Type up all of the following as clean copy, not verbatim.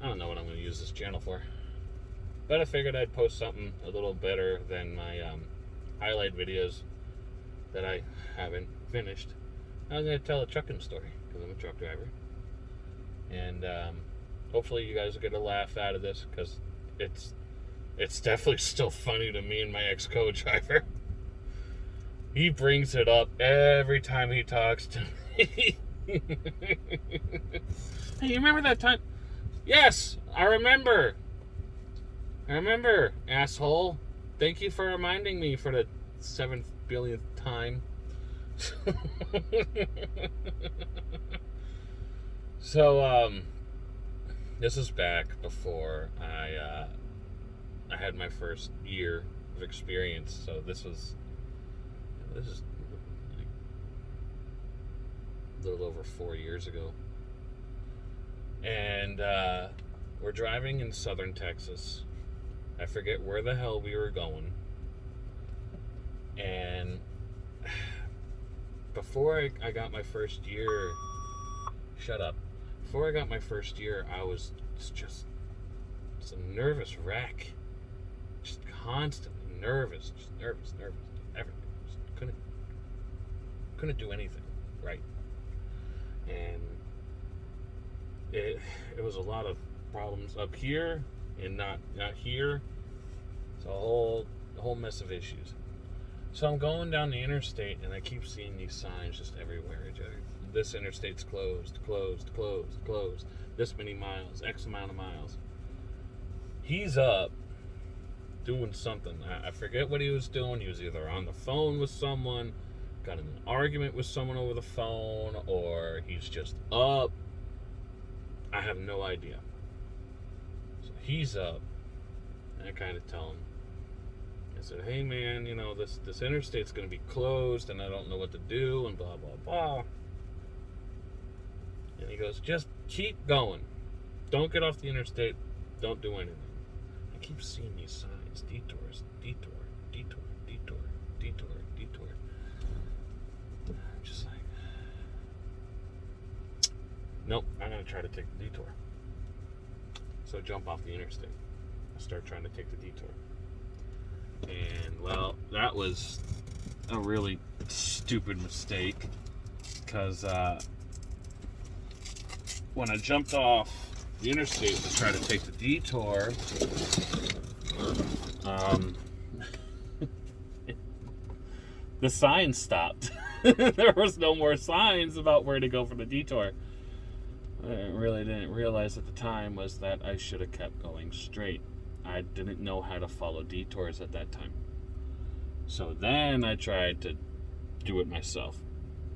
I don't know what I'm going to use this channel for. But I figured I'd post something a little better than my highlight videos that I haven't finished. I was going to tell a trucking story because I'm a truck driver. And hopefully you guys will get a laugh out of this because it's definitely still funny to me and my ex-co-driver. He brings it up every time he talks to me. Hey, you remember that time? Yes, I remember. Asshole. Thank you for reminding me for the 7th billionth time. So, this is back before I had my first year of experience. So this is like a little over 4 years ago. And we're driving in southern Texas. I forget where the hell we were going. And before I got my first year... Shut up. Before I got my first year, I was just a nervous wreck. Just constantly nervous. Just nervous. Everything. Just couldn't do anything right. And it was a lot of problems up here and not here. It's a whole mess of issues. So I'm going down the interstate and I keep seeing these signs just everywhere. This interstate's closed. This many miles, X amount of miles. He's up doing something. I forget what he was doing. He was either on the phone with someone, got in an argument with someone over the phone, or he's just up. I have no idea. So he's up, and I kind of tell him, I said, hey man, this interstate's going to be closed, and I don't know what to do, and blah, blah, blah. And he goes, just keep going. Don't get off the interstate. Don't do anything. I keep seeing these signs, detours, detour. I'm just like, nope, I'm going to try to take the detour. So I jump off the interstate. I start trying to take the detour. And, well, that was a really stupid mistake because when I jumped off the interstate to try to take the detour, the sign stopped. There was no more signs about where to go for the detour. What I really didn't realize at the time was that I should have kept going straight. I didn't know how to follow detours at that time. So then I tried to do it myself.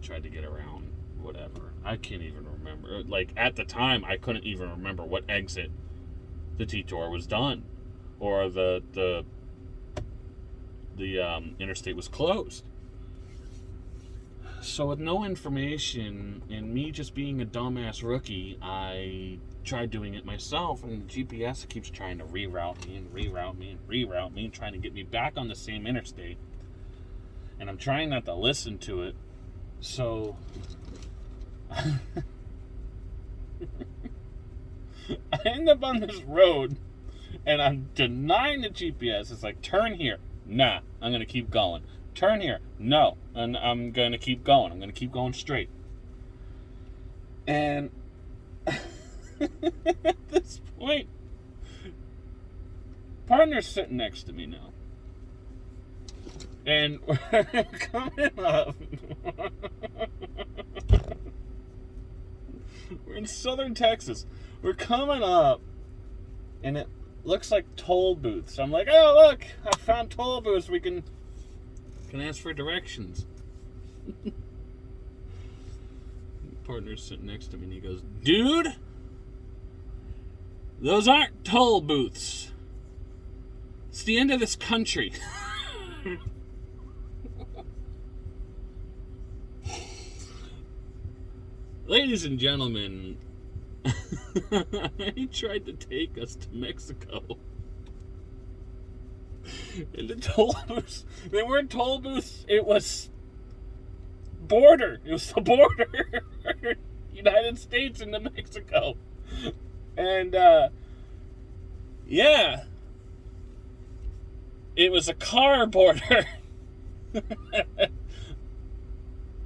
Tried to get around whatever. I can't even remember. Like, at the time, I couldn't even remember what exit the detour was done. Or the interstate was closed. So with no information, and me just being a dumbass rookie, I tried doing it myself, and the GPS keeps trying to reroute me, trying to get me back on the same interstate. And I'm trying not to listen to it. So I end up on this road, and I'm denying the GPS. It's like, turn here. Nah, I'm going to keep going. Turn here. No. And I'm going to keep going. I'm going to keep going straight. And at this point, partner's sitting next to me now. And we're coming up. We're in southern Texas. We're coming up, and it looks like toll booths. I'm like, oh, look, I found toll booths. We can ask for directions. Partner's sitting next to me, and he goes, dude, those aren't toll booths. It's the end of this country. Ladies and gentlemen, he tried to take us to Mexico. And the toll booths, they weren't toll booths, it was border. It was the border. United States into Mexico. And, yeah. It was a car border.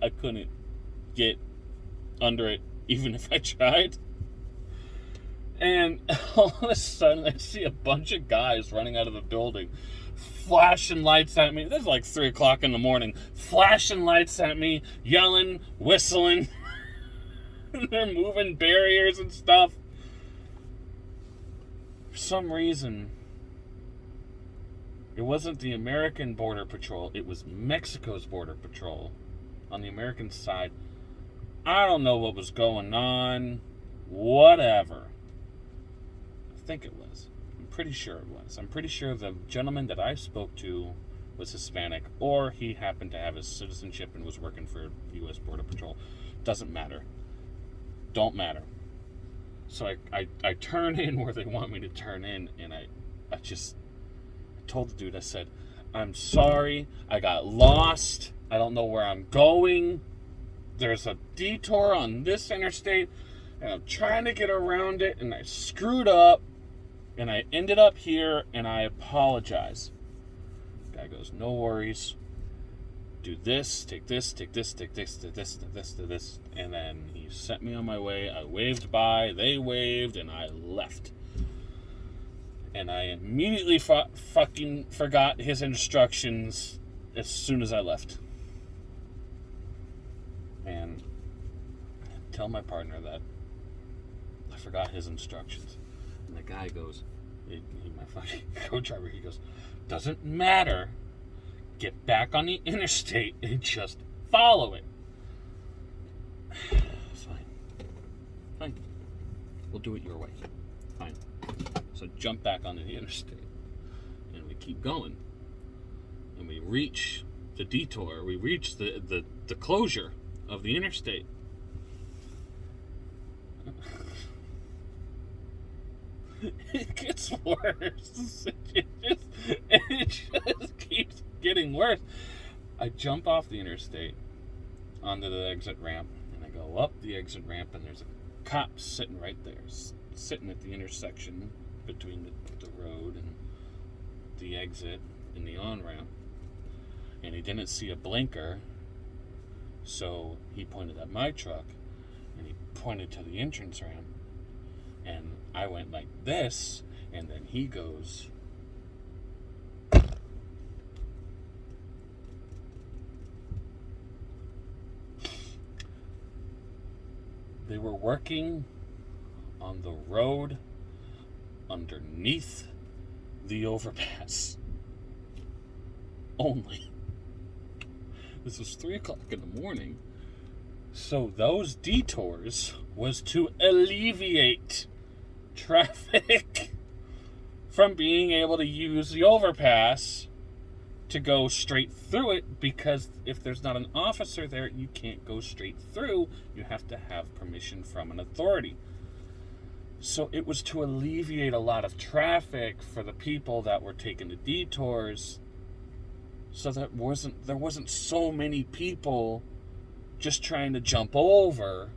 I couldn't get under it, even if I tried. And all of a sudden, I see a bunch of guys running out of the building, flashing lights at me. This is like 3 o'clock in the morning. Flashing lights at me, yelling, whistling. They're moving barriers and stuff. For some reason, it wasn't the American Border Patrol. It was Mexico's Border Patrol on the American side. I don't know what was going on. Whatever. I think it was. I'm pretty sure it was. I'm pretty sure the gentleman that I spoke to was Hispanic, or he happened to have his citizenship and was working for U.S. Border Patrol. Doesn't matter. Don't matter. So I turn in where they want me to turn in, and I told the dude, I said, I'm sorry, I got lost. I don't know where I'm going. There's a detour on this interstate, and I'm trying to get around it, and I screwed up, and I ended up here, and I apologize. The guy goes, no worries. Do this, take this, take this, take this, take this, take this, take this. And then he sent me on my way. I waved by, they waved, and I left. And I immediately fucking forgot his instructions as soon as I left. And I tell my partner that I forgot his instructions. And the guy goes, my fucking co-driver, he goes, doesn't matter. Get back on the interstate and just follow it. Fine. We'll do it your way. Fine. So jump back onto the interstate. And we keep going. And we reach the detour. We reach the closure of the interstate. It gets worse. It just keeps getting worse. I jump off the interstate onto the exit ramp, and I go up the exit ramp, and there's a cop sitting right there, sitting at the intersection between the road and the exit and the on-ramp. And he didn't see a blinker, so he pointed at my truck, and he pointed to the entrance ramp, and I went like this, and then he goes, they were working on the road underneath the overpass. Only. This was 3 o'clock in the morning. So those detours was to alleviate traffic from being able to use the overpass to go straight through it, because if there's not an officer there, you can't go straight through. You have to have permission from an authority. So it was to alleviate a lot of traffic for the people that were taking the detours, so that there wasn't so many people just trying to jump over.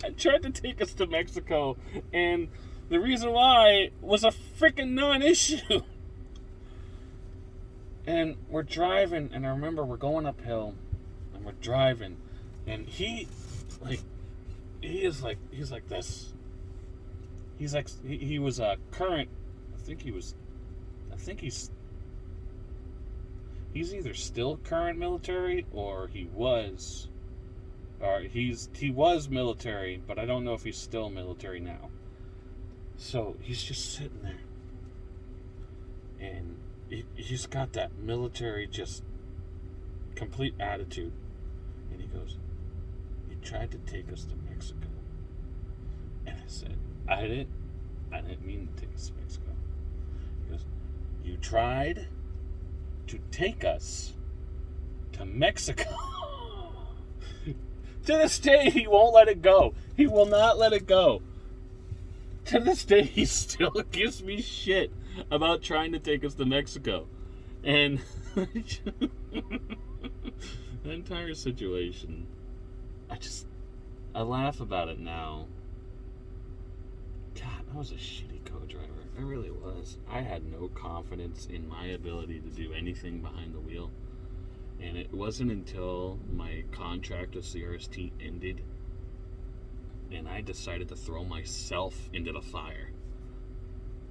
I tried to take us to Mexico, and the reason why was a freaking non-issue. And we're driving, and I remember we're going uphill, and we're driving, and he's like this. He was a current. He's either still current military, or he was military, but I don't know if he's still military now. So he's just sitting there, and he's got that military, just complete attitude. And he goes, "You tried to take us to Mexico." And I said, I didn't mean to take us to Mexico. He goes, "You tried to take us to Mexico." To this day, he won't let it go. He will not let it go. To this day, he still gives me shit about trying to take us to Mexico. And the entire situation I laugh about it now. God, I was a shitty co-driver. I really was. I had no confidence in my ability to do anything behind the wheel. And it wasn't until my contract with CRST ended and I decided to throw myself into the fire.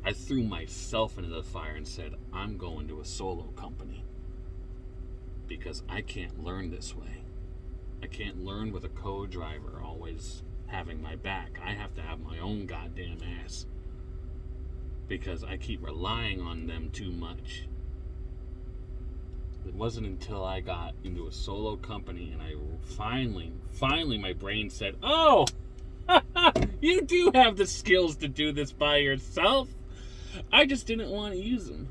I threw myself into the fire and said, I'm going to a solo company because I can't learn this way. I can't learn with a co-driver always having my back. I have to have my own goddamn ass because I keep relying on them too much. It wasn't until I got into a solo company and I finally my brain said, oh, you do have the skills to do this by yourself. I just didn't want to use them.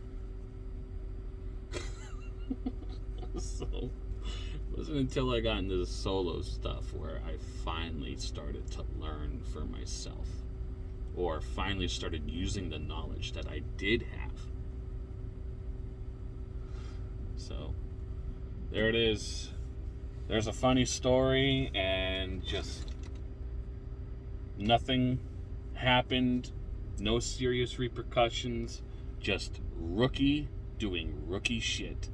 So it wasn't until I got into the solo stuff where I finally started to learn for myself, or finally started using the knowledge that I did have. So there it is. There's a funny story, and just nothing happened. No serious repercussions. Just rookie doing rookie shit.